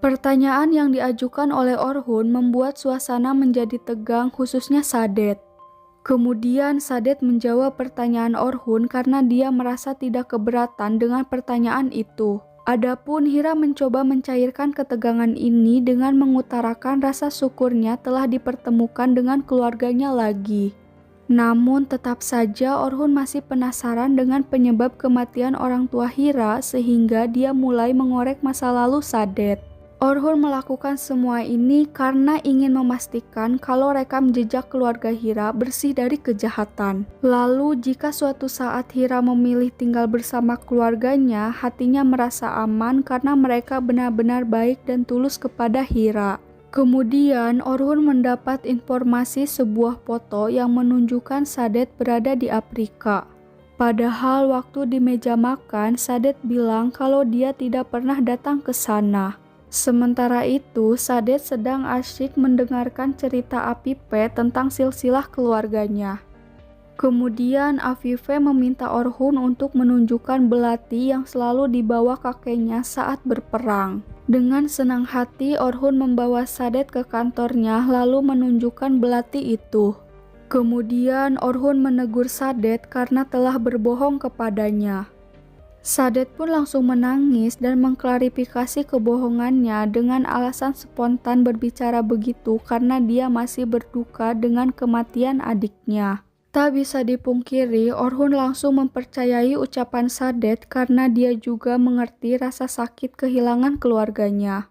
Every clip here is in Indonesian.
Pertanyaan yang diajukan oleh Orhun membuat suasana menjadi tegang, khususnya Sadet. Kemudian Sadet menjawab pertanyaan Orhun karena dia merasa tidak keberatan dengan pertanyaan itu. Adapun Hira mencoba mencairkan ketegangan ini dengan mengutarakan rasa syukurnya telah dipertemukan dengan keluarganya lagi. Namun tetap saja Orhun masih penasaran dengan penyebab kematian orang tua Hira sehingga dia mulai mengorek masa lalu Sadet. Orhun melakukan semua ini karena ingin memastikan kalau rekam jejak keluarga Hira bersih dari kejahatan. Lalu jika suatu saat Hira memilih tinggal bersama keluarganya, hatinya merasa aman karena mereka benar-benar baik dan tulus kepada Hira. Kemudian Orhun mendapat informasi sebuah foto yang menunjukkan Sadet berada di Afrika. Padahal waktu di meja makan, Sadet bilang kalau dia tidak pernah datang ke sana. Sementara itu, Sadet sedang asyik mendengarkan cerita Afife tentang silsilah keluarganya. Kemudian Afife meminta Orhun untuk menunjukkan belati yang selalu dibawa kakeknya saat berperang. Dengan senang hati, Orhun membawa Sadet ke kantornya lalu menunjukkan belati itu. Kemudian Orhun menegur Sadet karena telah berbohong kepadanya. Sadet pun langsung menangis dan mengklarifikasi kebohongannya dengan alasan spontan berbicara begitu karena dia masih berduka dengan kematian adiknya. Tak bisa dipungkiri, Orhun langsung mempercayai ucapan Sadet karena dia juga mengerti rasa sakit kehilangan keluarganya.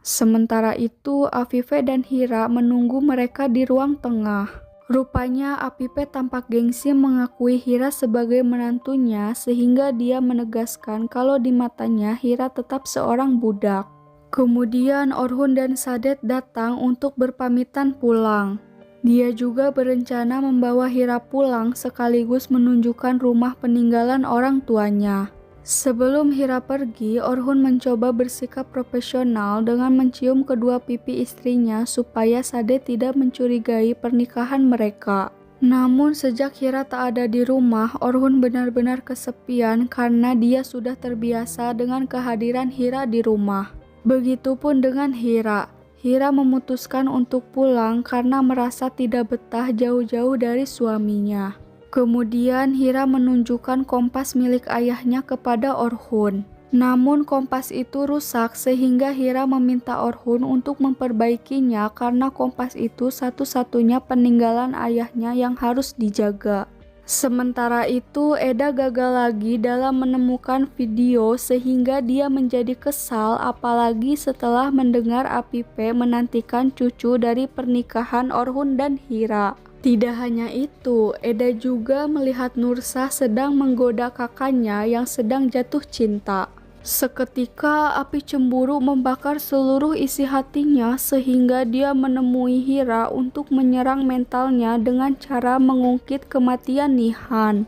Sementara itu, Afife dan Hira menunggu mereka di ruang tengah. Rupanya Afife tampak gengsi mengakui Hira sebagai menantunya sehingga dia menegaskan kalau di matanya Hira tetap seorang budak. Kemudian Orhun dan Sadet datang untuk berpamitan pulang. Dia juga berencana membawa Hira pulang sekaligus menunjukkan rumah peninggalan orang tuanya. Sebelum Hira pergi, Orhun mencoba bersikap profesional dengan mencium kedua pipi istrinya supaya Sadet tidak mencurigai pernikahan mereka. Namun sejak Hira tak ada di rumah, Orhun benar-benar kesepian karena dia sudah terbiasa dengan kehadiran Hira di rumah. Begitupun dengan Hira. Hira memutuskan untuk pulang karena merasa tidak betah jauh-jauh dari suaminya. Kemudian Hira menunjukkan kompas milik ayahnya kepada Orhun. Namun kompas itu rusak sehingga Hira meminta Orhun untuk memperbaikinya karena kompas itu satu-satunya peninggalan ayahnya yang harus dijaga. Sementara itu Eda gagal lagi dalam menemukan video sehingga dia menjadi kesal apalagi setelah mendengar Afife menantikan cucu dari pernikahan Orhun dan Hira. Tidak hanya itu, Eda juga melihat Nursah sedang menggoda kakaknya yang sedang jatuh cinta. Seketika api cemburu membakar seluruh isi hatinya sehingga dia menemui Hira untuk menyerang mentalnya dengan cara mengungkit kematian Nihan.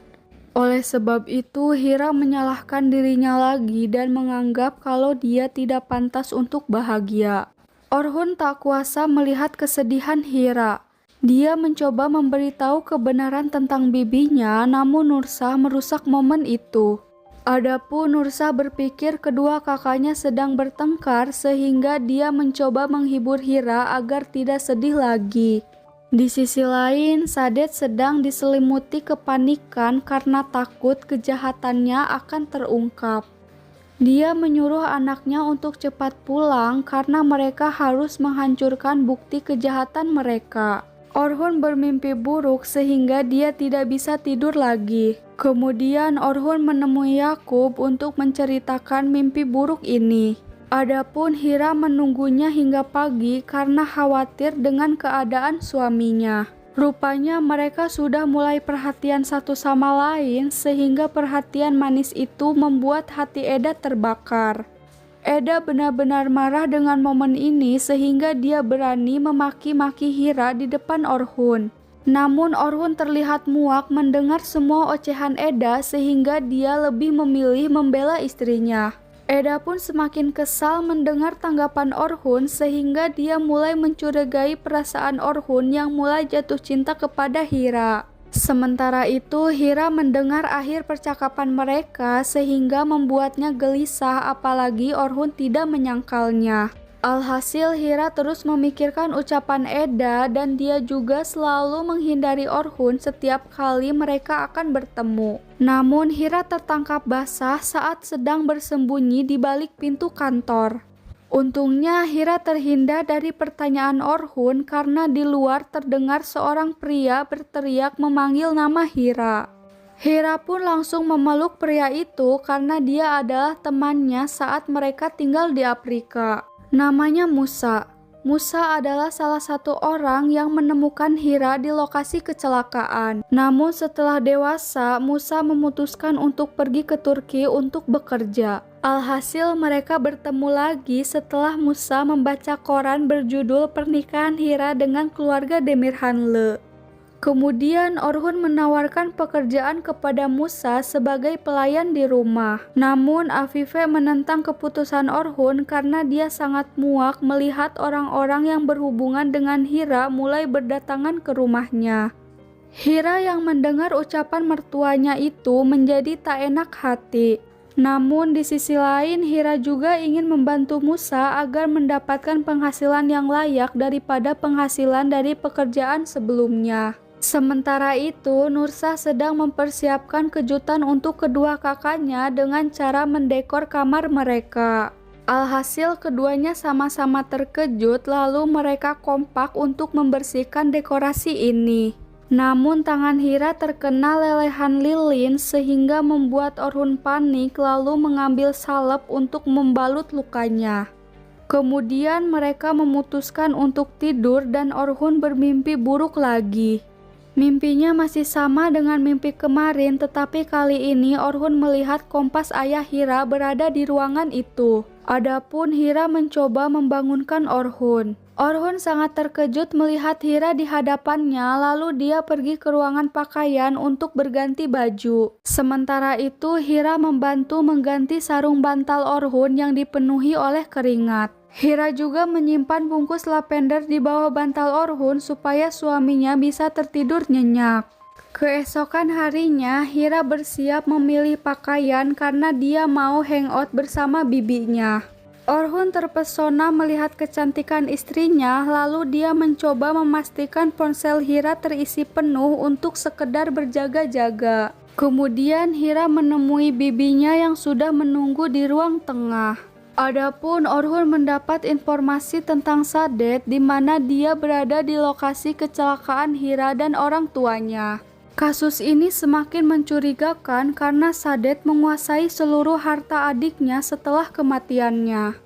Oleh sebab itu, Hira menyalahkan dirinya lagi dan menganggap kalau dia tidak pantas untuk bahagia. Orhun tak kuasa melihat kesedihan Hira. Dia mencoba memberitahu kebenaran tentang bibinya, namun Nursah merusak momen itu. Adapun Nursah berpikir kedua kakaknya sedang bertengkar sehingga dia mencoba menghibur Hira agar tidak sedih lagi. Di sisi lain, Sadet sedang diselimuti kepanikan karena takut kejahatannya akan terungkap. Dia menyuruh anaknya untuk cepat pulang karena mereka harus menghancurkan bukti kejahatan mereka. Orhun bermimpi buruk sehingga dia tidak bisa tidur lagi. Kemudian Orhun menemui Yakub untuk menceritakan mimpi buruk ini. Adapun Hira menunggunya hingga pagi karena khawatir dengan keadaan suaminya. Rupanya mereka sudah mulai perhatian satu sama lain sehingga perhatian manis itu membuat hati Eda terbakar. Eda benar-benar marah dengan momen ini sehingga dia berani memaki-maki Hira di depan Orhun. Namun Orhun terlihat muak mendengar semua ocehan Eda sehingga dia lebih memilih membela istrinya. Eda pun semakin kesal mendengar tanggapan Orhun sehingga dia mulai mencurigai perasaan Orhun yang mulai jatuh cinta kepada Hira. Sementara itu Hira mendengar akhir percakapan mereka sehingga membuatnya gelisah apalagi Orhun tidak menyangkalnya. Alhasil Hira terus memikirkan ucapan Eda dan dia juga selalu menghindari Orhun setiap kali mereka akan bertemu. Namun Hira tertangkap basah saat sedang bersembunyi di balik pintu kantor. Untungnya Hira terhindar dari pertanyaan Orhun karena di luar terdengar seorang pria berteriak memanggil nama Hira. Hira pun langsung memeluk pria itu karena dia adalah temannya saat mereka tinggal di Afrika. Namanya Musa. Musa adalah salah satu orang yang menemukan Hira di lokasi kecelakaan. Namun setelah dewasa, Musa memutuskan untuk pergi ke Turki untuk bekerja. Alhasil mereka bertemu lagi setelah Musa membaca koran berjudul Pernikahan Hira dengan keluarga Demirhanlı. Kemudian Orhun menawarkan pekerjaan kepada Musa sebagai pelayan di rumah. Namun Afife menentang keputusan Orhun karena dia sangat muak melihat orang-orang yang berhubungan dengan Hira mulai berdatangan ke rumahnya. Hira yang mendengar ucapan mertuanya itu menjadi tak enak hati. Namun di sisi lain Hira juga ingin membantu Musa agar mendapatkan penghasilan yang layak daripada penghasilan dari pekerjaan sebelumnya. Sementara itu, Nursa sedang mempersiapkan kejutan untuk kedua kakaknya dengan cara mendekor kamar mereka. Alhasil keduanya sama-sama terkejut lalu mereka kompak untuk membersihkan dekorasi ini. Namun tangan Hira terkena lelehan lilin sehingga membuat Orhun panik lalu mengambil salep untuk membalut lukanya. Kemudian mereka memutuskan untuk tidur dan Orhun bermimpi buruk lagi. Mimpinya masih sama dengan mimpi kemarin, tetapi kali ini Orhun melihat kompas ayah Hira berada di ruangan itu. Adapun Hira mencoba membangunkan Orhun. Orhun sangat terkejut melihat Hira di hadapannya, lalu dia pergi ke ruangan pakaian untuk berganti baju. Sementara itu Hira membantu mengganti sarung bantal Orhun yang dipenuhi oleh keringat. Hira juga menyimpan bungkus lavender di bawah bantal Orhun supaya suaminya bisa tertidur nyenyak. Keesokan harinya, Hira bersiap memilih pakaian karena dia mau hangout bersama bibinya. Orhun terpesona melihat kecantikan istrinya, lalu dia mencoba memastikan ponsel Hira terisi penuh untuk sekedar berjaga-jaga. Kemudian Hira menemui bibinya yang sudah menunggu di ruang tengah. Adapun Orhun mendapat informasi tentang Sadet di mana dia berada di lokasi kecelakaan Hira dan orang tuanya. Kasus ini semakin mencurigakan karena Sadet menguasai seluruh harta adiknya setelah kematiannya.